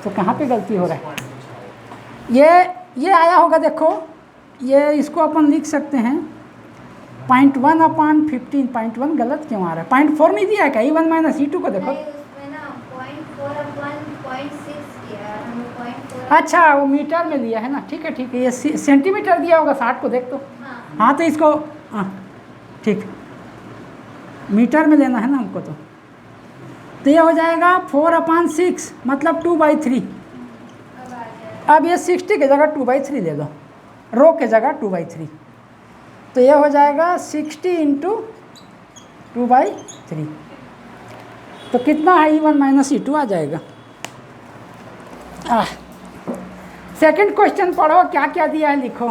[SPEAKER 2] तो कहाँ पे गलती हो रहा है, ये आया होगा, देखो ये इसको अपन लिख सकते हैं 0.1 अपान 15, 0.1 गलत क्यों आ रहा है, 0.4 नहीं दिया है क्या, E1 माइनस E2 को देखो।
[SPEAKER 4] नहीं, उसमें ना 0.4 अपन 0.6 किया है, हमें 0.4।
[SPEAKER 2] अच्छा, वो मीटर में लिया है ना, ठीक है ठीक है, ये सेंटीमीटर दिया होगा 60 को, देख तो हाँ, तो इसको हाँ ठीक, मीटर में लेना है ना हमको, तो ये हो जाएगा 4/6 मतलब 2/3।
[SPEAKER 4] अब आ गया,
[SPEAKER 2] अब ये 60 की जगह 2/3 ले लो, रो के जगह 2/3, तो ये हो जाएगा 60 इंटू 2/3, तो कितना है, E1 माइनस E2 आ जाएगा। सेकंड क्वेश्चन पढ़ो, क्या क्या दिया है लिखो।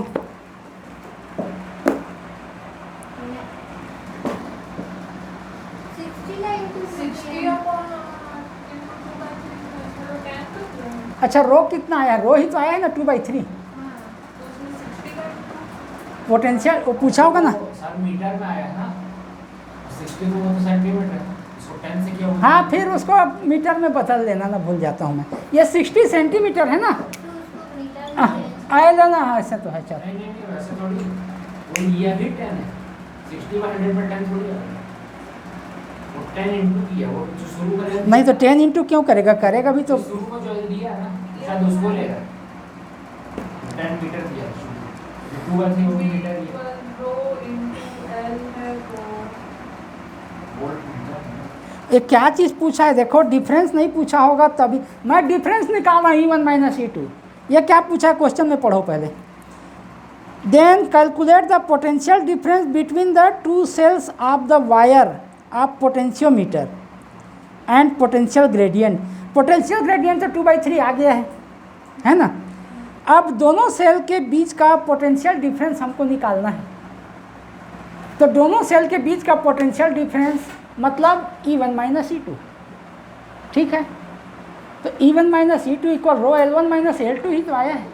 [SPEAKER 1] 60 upon
[SPEAKER 2] अच्छा, रो कितना आया, रो ही तो आया है ना 2/3, पोटेंशियल वो पूछा होगा ना,
[SPEAKER 5] सर मीटर में आया ना, 60 को तो सेंटीमीटर है, इसको 10 से क्या होगा।
[SPEAKER 2] हाँ, फिर उसको मीटर में बदल लेना ना, भूल जाता हूँ मैं, ये 60 सेंटीमीटर है ना,
[SPEAKER 4] तो उसको मीटर में
[SPEAKER 2] आए लेना, हाँ ऐसा तो है, चलो
[SPEAKER 5] नहीं वैसे थोड़ी, वो लिया भी 10 है, 60 में 100 में 10 थोड़ी है, वो 10 इंटू किया, वो जो शुरू करेगा
[SPEAKER 2] नहीं तो 10 इंटू क्यों करेगा, करेगा भी तो,
[SPEAKER 5] शुरू में जो दिया है ना, शायद उसको ले रहा है, 10 मीटर दिया, 2/3 वो मीटर दिया,
[SPEAKER 2] ये क्या चीज़ पूछा है, देखो डिफरेंस नहीं पूछा होगा तभी, मैं डिफरेंस निकाला E1 माइनस E2, ये क्या पूछा है क्वेश्चन में, पढ़ो पहले। Then calculate the potential difference between the two cells of the wire of potentiometer. And potential gradient. Potential gradient तो 2/3 आ गया है ना। अब दोनों सेल के बीच का पोटेंशियल डिफरेंस हमको निकालना है। तो दोनों सेल के बीच का पोटेंशियल डिफरेंस मतलब E1 माइनस E2, ठीक है। तो E1 minus E2 equal rho L1 minus L2 ही तो आया है।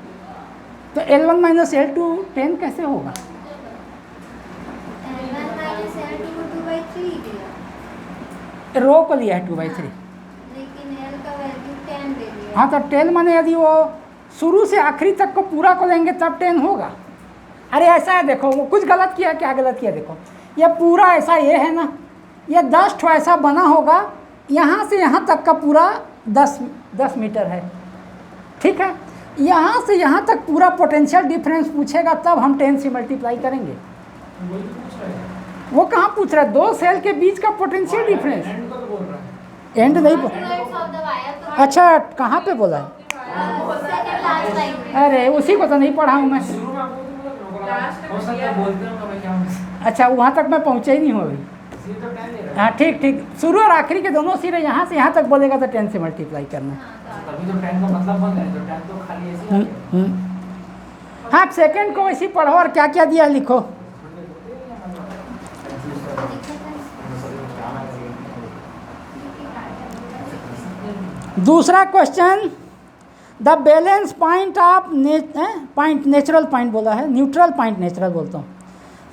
[SPEAKER 2] तो L1 माइनस L2 10 कैसे होगा?
[SPEAKER 4] L1 minus L2 को 2/3 दिया,
[SPEAKER 2] रो को लिया है 2/3।
[SPEAKER 4] लेकिन L का वैल्यू 10 दे दिया।
[SPEAKER 2] हाँ, तो 10 माने यदि वो शुरू से आखिरी तक को पूरा को लेंगे तब 10 होगा। अरे ऐसा है, देखो वो कुछ गलत किया, क्या गलत किया? देखो ये पूरा ऐसा ये है ना, ये 10 ठो ऐसा बना होगा, यहाँ से यहाँ तक का पूरा 10 मीटर है, ठीक है। यहाँ से यहाँ तक पूरा पोटेंशियल डिफरेंस पूछेगा तब हम 10 से मल्टीप्लाई करेंगे।
[SPEAKER 5] वही तो पूछ रहा है।
[SPEAKER 2] वो कहाँ पूछ रहा है? दो सेल के बीच का पोटेंशियल डिफरेंस।
[SPEAKER 5] एंड का तो बोल रहा है।
[SPEAKER 2] एंड नहीं बोल,
[SPEAKER 4] Words of the wire तो
[SPEAKER 2] अच्छा कहाँ पे बोला है?
[SPEAKER 4] second last line में।
[SPEAKER 2] अरे उसी को तो नहीं पढ़ा हूँ मैं।
[SPEAKER 5] शुरू में आपको तो बोला हो सकता है बोलते हो मैं क्या हूँ।
[SPEAKER 2] अच्छा वहाँ तक मैं पहुँचा ही नहीं हूँ अभी।
[SPEAKER 5] इसी तो टाइम ले रहा है।
[SPEAKER 2] हाँ ठीक ठीक, शुरू और आखिरी के दोनों सिरे यहाँ से यहाँ तक बोलेगा तो 10 से मल्टीप्लाई करना है।
[SPEAKER 5] तभी तो टाइम का मतलब बन रहा है, तो टाइम तो खाली ऐसे ही आ गया।
[SPEAKER 2] हाँ, सेकंड को इसी पढ़ो और क्या क्या दिया लिखो। दूसरा question, the balance point of natural point बोला है, न्यूट्रल पॉइंट नेचुरल बोलता हूँ,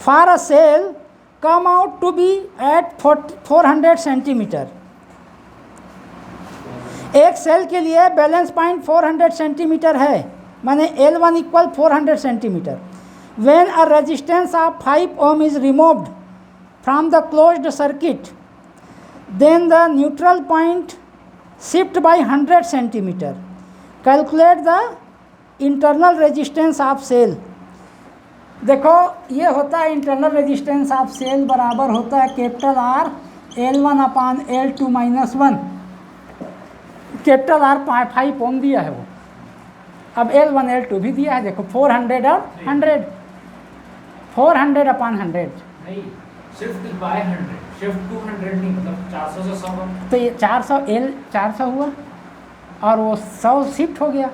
[SPEAKER 2] for a cell come out to be at 400 centimetre. एक सेल के लिए बैलेंस पॉइंट 400 सेंटीमीटर है, माने L1 equal 400 centimetre. When a resistance of 5 ohm is removed from the closed circuit, then the neutral point shift by 100 centimetre. Calculate the internal resistance of cell. देखो ये होता है internal resistance of cell बराबर होता है capital R L1 अपान L2 minus 1। Capital R 5 ओम दिया है वो, अब L1 L2 भी दिया है, देखो 400 और 100, 400 अपान 100,
[SPEAKER 5] नहीं शिफ्ट बाय 100, शिफ्ट टू 100 नहीं, मतलब 400 से 100 कम।
[SPEAKER 2] तो ये 400 L 400 हुआ और वो 100 शिफ्ट हो गया।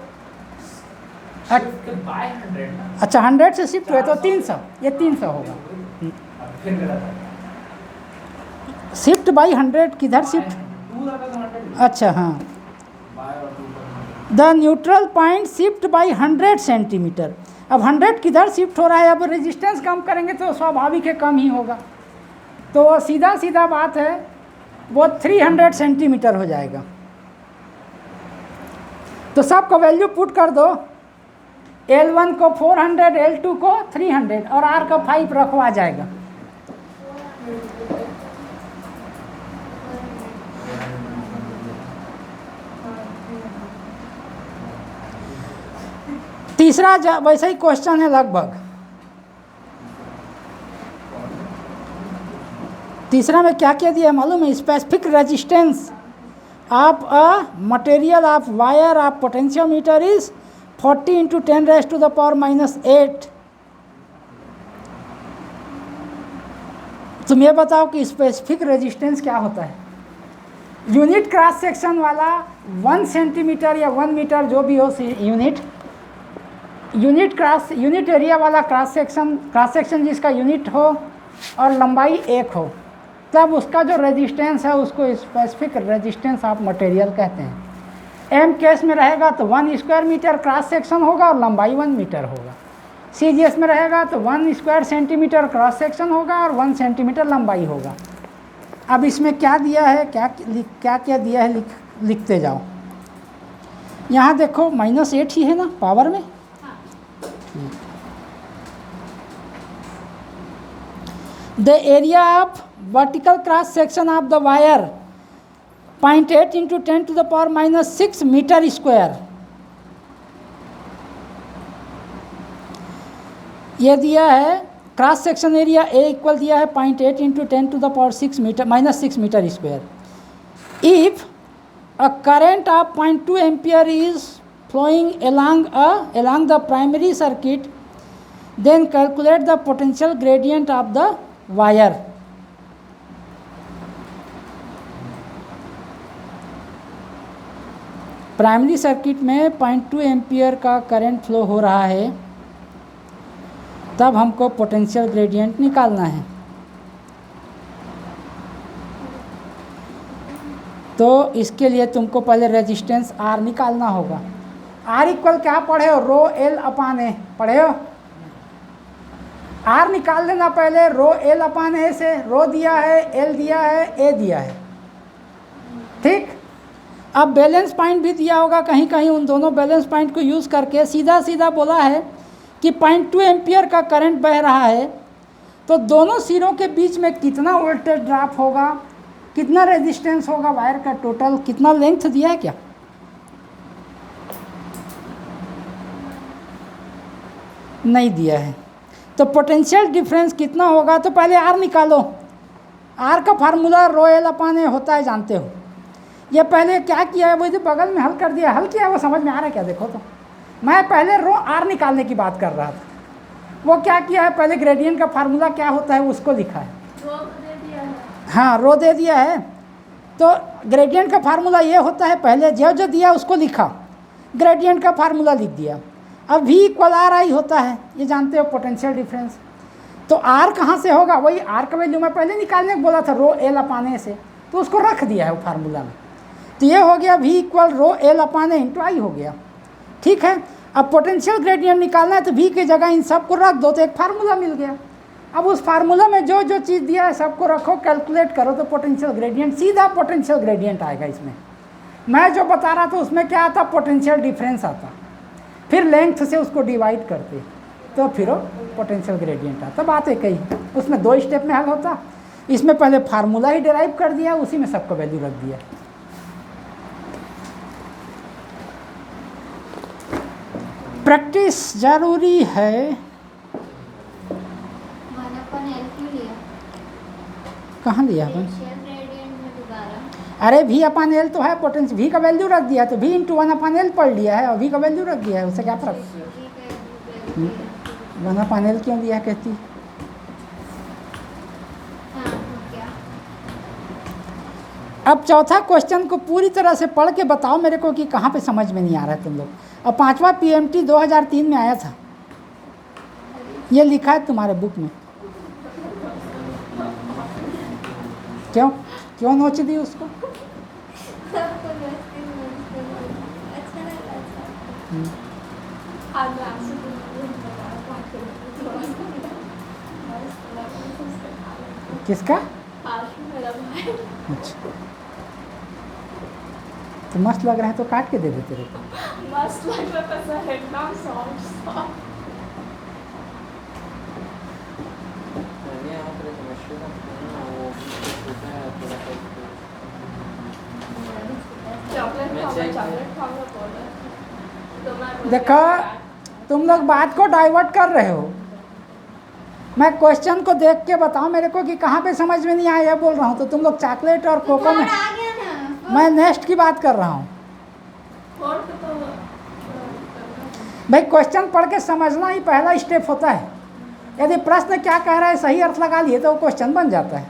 [SPEAKER 5] शिफ्ट बाय 100 ना।
[SPEAKER 2] अच्छा 100 से शिफ्ट हुए तो 300, ये 300 होगा।
[SPEAKER 5] फिर गलत है।
[SPEAKER 2] शिफ्ट बाई 100 किधर शिफ्ट?
[SPEAKER 5] 2 रखा तो 100।
[SPEAKER 2] अच्छा हाँ,
[SPEAKER 5] बाय और 2 पर
[SPEAKER 2] the neutral point shift by 100 centimetre. अब 100 किधर शिफ्ट हो रहा है? अब रेजिस्टेंस कम करेंगे तो स्वाभाविक है कम ही होगा, तो सीधा सीधा बात है वो 300 सेंटीमीटर हो जाएगा। तो सबको वैल्यू पुट कर दो, L1 को 400, L2 को 300 और R का 5 रखो, आ जाएगा। तीसरा वैसा ही क्वेश्चन है लगभग। तीसरा में क्या क्या दिया है मालूम है? Specific resistance of a material of wire of potentiometer is 40 × 10⁻⁻⁸। तुम ये बताओ कि स्पेसिफिक रेजिस्टेंस क्या होता है? यूनिट क्रॉस सेक्शन वाला 1 सेंटीमीटर या 1 मीटर जो भी हो यूनिट एरिया वाला क्रॉस सेक्शन जिसका यूनिट हो और लंबाई 1 हो, तब उसका जो रेजिस्टेंस है उसको स्पेसिफिक रेजिस्टेंस ऑफ मटेरियल कहते हैं। एम केस में रहेगा तो 1 स्क्वायर मीटर क्रॉस सेक्शन होगा और लंबाई 1 मीटर होगा। CGS में रहेगा तो 1 स्क्वायर सेंटीमीटर क्रॉस सेक्शन होगा और 1 सेंटीमीटर लंबाई होगा। अब इसमें क्या दिया है, क्या क्या दिया है लिखते जाओ। यहाँ देखो -8 ही है ना पावर में। The area of vertical cross section of the wire 0.8 × 10⁻⁻6 metre square. ये दिया है cross section area A equal दिया है 0.8 × 10⁻6 metre square. If a current of 0.2 ampere is flowing along the primary circuit, then calculate the potential gradient of the wire. Primary circuit में 0.2 ampere का current flow हो रहा है, तब हमको potential gradient निकालना है। तो इसके लिए तुमको पहले रेजिस्टेंस R निकालना होगा। R इक्वल क्या पढ़े हो? रो एल अपान ए पढ़े हो? R निकाल लेना पहले रो एल अपान ए से। रो दिया है, एल दिया है, ए दिया है, ठीक। अब बैलेंस पॉइंट भी दिया होगा कहीं कहीं, उन दोनों बैलेंस पॉइंट को यूज़ करके सीधा सीधा बोला है कि 0.2 एम्पियर का करंट बह रहा है, तो दोनों सिरों के बीच में कितना वोल्टेज ड्रॉप होगा, कितना रेजिस्टेंस होगा वायर का टोटल, कितना लेंथ दिया है क्या? नहीं दिया है। तो पोटेंशियल डिफरेंस कितना होगा? तो पहले R निकालो। R का फार्मूला रो एल अपान ए होता है, जानते हो। ये पहले क्या किया है, वो जो बगल में हल कर दिया, हल किया है, वो समझ में आ रहा है क्या? देखो तो मैं पहले रो R निकालने की बात कर रहा था, वो क्या किया है, पहले ग्रेडियंट का फार्मूला क्या होता है उसको लिखा है।
[SPEAKER 1] रो दे दिया है।
[SPEAKER 2] हाँ, रो दे दिया है। तो ग्रेडियंट का फार्मूला ये होता है, पहले जो जो दिया उसको लिखा, ग्रेडियंट का फार्मूला लिख दिया। अब V इक्वल RI होता है, ये जानते हो, पोटेंशियल डिफरेंस। तो R कहाँ से होगा? वही R का वैल्यू मैं पहले निकालने को बोला था, रो एल अपान ए से, तो उसको रख दिया है वो फार्मूला में। तो ये हो गया V इक्वल रो एल अपान ए इंटू आई हो गया, ठीक है। अब पोटेंशियल ग्रेडियंट निकालना है तो V की जगह इन सबको रख दो, तो एक फार्मूला मिल गया। अब उस फार्मूला में जो जो चीज़ दिया है सबको रखो, कैलकुलेट करो, तो पोटेंशियल ग्रेडियंट, सीधा पोटेंशियल ग्रेडियंट आएगा इसमें। मैं जो बता रहा था उसमें क्या आता? पोटेंशियल डिफरेंस आता, फिर लेंथ से उसको डिवाइड करते, तो फिर वो पोटेंशियल ग्रेडियंट आता। बात एक ही, उसमें 2 स्टेप में हल होता। इसमें पहले फार्मूला ही डिराइव कर दिया, उसी में सबका वैल्यू रख दिया। प्रैक्टिस जरूरी है।
[SPEAKER 4] 1/L क्यों लिया?
[SPEAKER 2] कहाँ लिया अपन?
[SPEAKER 4] पोटेंशियल ग्रेडियंट में दोबारा
[SPEAKER 2] अरे V अपान एल तो है, पोटेंशियल V का वैल्यू रख दिया, तो V इंटू 1/L पढ़ लिया है, और V का वैल्यू रख दिया है, उससे क्या फर्क? 1/L क्यों लिया कहती?
[SPEAKER 4] हाँ, तो क्या?
[SPEAKER 2] अब चौथा क्वेश्चन को पूरी तरह से पढ़ के बताओ मेरे को कि कहाँ पे समझ में नहीं आ रहा है तुम लोग। और 5वां PMT 2003 में आया था, ये लिखा है तुम्हारे बुक में। क्यों क्यों नोच दी उसको?
[SPEAKER 4] सबको मस्ती मस्ती अच्छा लगा था।
[SPEAKER 1] आज आपसे
[SPEAKER 2] किसका?
[SPEAKER 1] आज मेरा भाई
[SPEAKER 2] अच्छा, तो मस्त लग रहा है तो काट के दे दे तेरे को।
[SPEAKER 1] मस्त लग रहा था सर, एकदम सॉफ्ट।
[SPEAKER 3] मैंने यहाँ पर एक मशरूम ना, वो छोटा है थोड़ा सा।
[SPEAKER 1] चॉकलेट
[SPEAKER 3] मैं
[SPEAKER 1] खाऊंगा,
[SPEAKER 3] check
[SPEAKER 1] चॉकलेट खाऊंगा बोल रहा था। तो मैं बोल
[SPEAKER 2] देखो,
[SPEAKER 1] दिया,
[SPEAKER 2] तुम लोग बात को डाइवर्ट कर रहे हो। मैं क्वेश्चन को देख के बताओ मेरे को कि कहाँ पे समझ में नहीं आया, ये बोल रहा हूँ। तो तुम लोग चॉकलेट और कोको में,
[SPEAKER 4] आ गया ना।
[SPEAKER 2] मैं नेक्स्ट की बात कर रहा हूँ।
[SPEAKER 1] फोर्थ तो
[SPEAKER 2] भाई क्वेश्चन पढ़ के समझना ही पहला स्टेप होता है। यदि प्रश्न क्या कह रहा है सही अर्थ लगा लिए तो वो क्वेश्चन बन जाता है।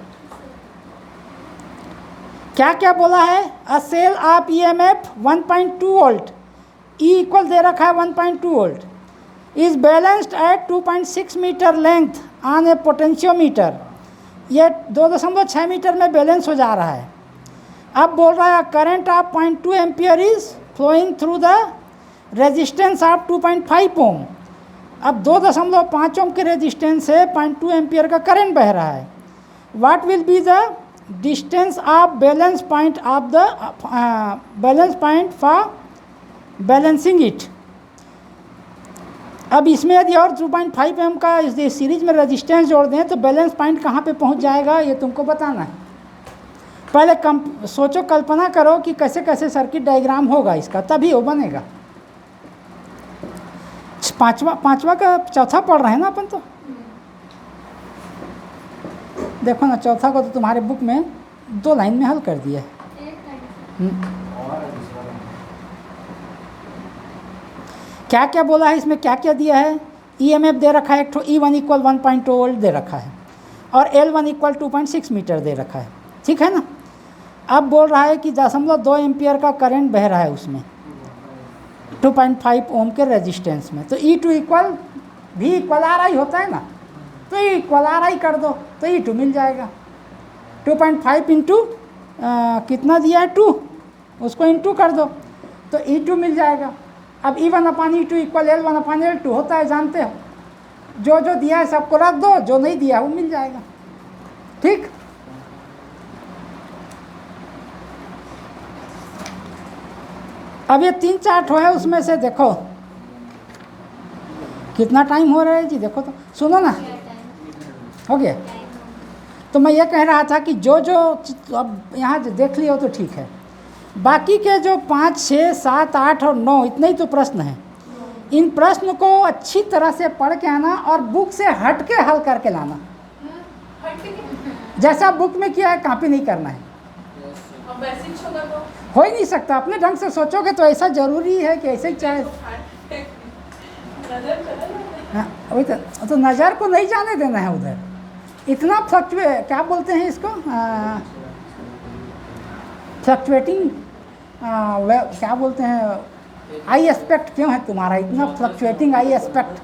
[SPEAKER 2] क्या क्या बोला है? A cell of EMF 1.2 volt, E equal दे रखा है 1.2 volt, is balanced at 2.6 metre length on a potentiometer. ये 2.6 मीटर में बैलेंस हो जा रहा है। अब बोल रहा है current of 0.2 ampere is flowing through the resistance of 2.5 ohm. अब 2.5 ओम के रेजिस्टेंस से 0.2 एम्पियर का करंट बह रहा है। What will be the distance of balance point of the balance point for balancing it. अब इसमें यदि और 2.5 ओम का इस सीरीज में रेजिस्टेंस जोड़ दें तो बैलेंस पॉइंट कहाँ पे पहुँच जाएगा, ये तुमको बताना है। पहले सोचो, कल्पना करो कि कैसे कैसे सर्किट डायग्राम होगा इसका, तभी वो बनेगा। पांचवा का चौथा पढ़ रहे हैं ना अपन। तो देखो ना, चौथा को तो तुम्हारे बुक में 2 लाइन में हल कर दिया है। क्या क्या बोला है इसमें, क्या क्या दिया है? EMF दे रखा है, एक ठो E1 इक्वल 1.2 वोल्ट दे रखा है, और L1 इक्वल 2.6 मीटर दे रखा है, ठीक है ना। अब बोल रहा है कि 0.2 एम्पियर का करंट बह रहा है उसमें। 2.5 ओम के रेजिस्टेंस में। तो E2 इक्वल भी इक्वल आर आई होता है ना, तो ये इक्वल आर आई कर दो तो E2 मिल जाएगा। 2.5 इंटू कितना दिया है 2, उसको इंटू कर दो तो E2 मिल जाएगा। अब E1/E2 इक्वल L1/L2 होता है, जानते हो। जो जो दिया है सबको रख दो, जो नहीं दिया है वो मिल जाएगा। ठीक, अब ये 3 चार्ट है, उसमें से देखो कितना टाइम हो रहा है जी, देखो तो, सुनो ना, हो गया। तो मैं ये कह रहा था कि जो जो अब यहाँ देख लियो तो ठीक है, बाकी के जो 5, 6, 7, 8 और 9 इतने ही तो प्रश्न हैं। इन प्रश्न को अच्छी तरह से पढ़ के आना और बुक से हट के हल करके लाना। जैसा बुक में किया है कॉपी नहीं करना है।
[SPEAKER 1] अब बेसिक्स होगा तो
[SPEAKER 2] हो ही नहीं सकता, अपने ढंग से सोचोगे तो ऐसा ज़रूरी है कि ऐसे ही चाहे।
[SPEAKER 1] नजर चला जाता
[SPEAKER 2] हाँ वही तो नज़र को नहीं जाने देना है उधर। इतना क्या बोलते हैं इसको, फ्लक्चुएटिंग, क्या बोलते हैं, आई एस्पेक्ट क्यों है तुम्हारा इतना फ्लक्चुएटिंग आई एस्पेक्ट?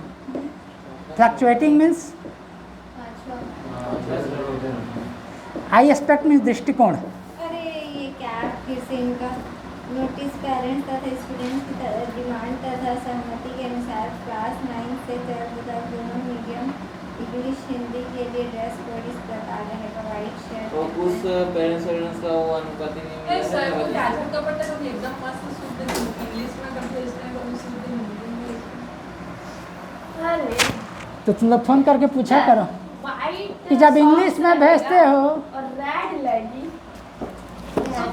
[SPEAKER 2] फ्लक्चुएटिंग मीन्स, आई एस्पेक्ट मीन्स दृष्टिकोण।
[SPEAKER 4] अरे ये क्या फिर से इनका नोटिस पेरेंट्स तथा स्टूडेंट्स की डिमांड तथा सहमति के अनुसार क्लास 9 से 12 तक दोनों मीडियम इंग्लिश हिंदी के लिए ड्रेस कोड इस प्रकार रहेगा। वाइट शर्ट
[SPEAKER 3] तो उस पेरेंट्स का वो अनुपात ही नहीं
[SPEAKER 1] है। सर को क्या
[SPEAKER 3] मिला
[SPEAKER 1] झटका पड़ता है, हम एकदम मस्त शुद्ध इंग्लिश में करते हैं, इसमें कभी शुद्ध हिंदी में। अरे
[SPEAKER 2] तो तुम लोग फ़ोन करके पूछा करो
[SPEAKER 1] वाइट
[SPEAKER 2] कि जब इंग्लिश में भेजते हो
[SPEAKER 1] और रेड लगी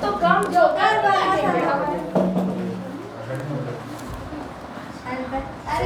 [SPEAKER 1] तो कम जोकर वाला
[SPEAKER 4] अरे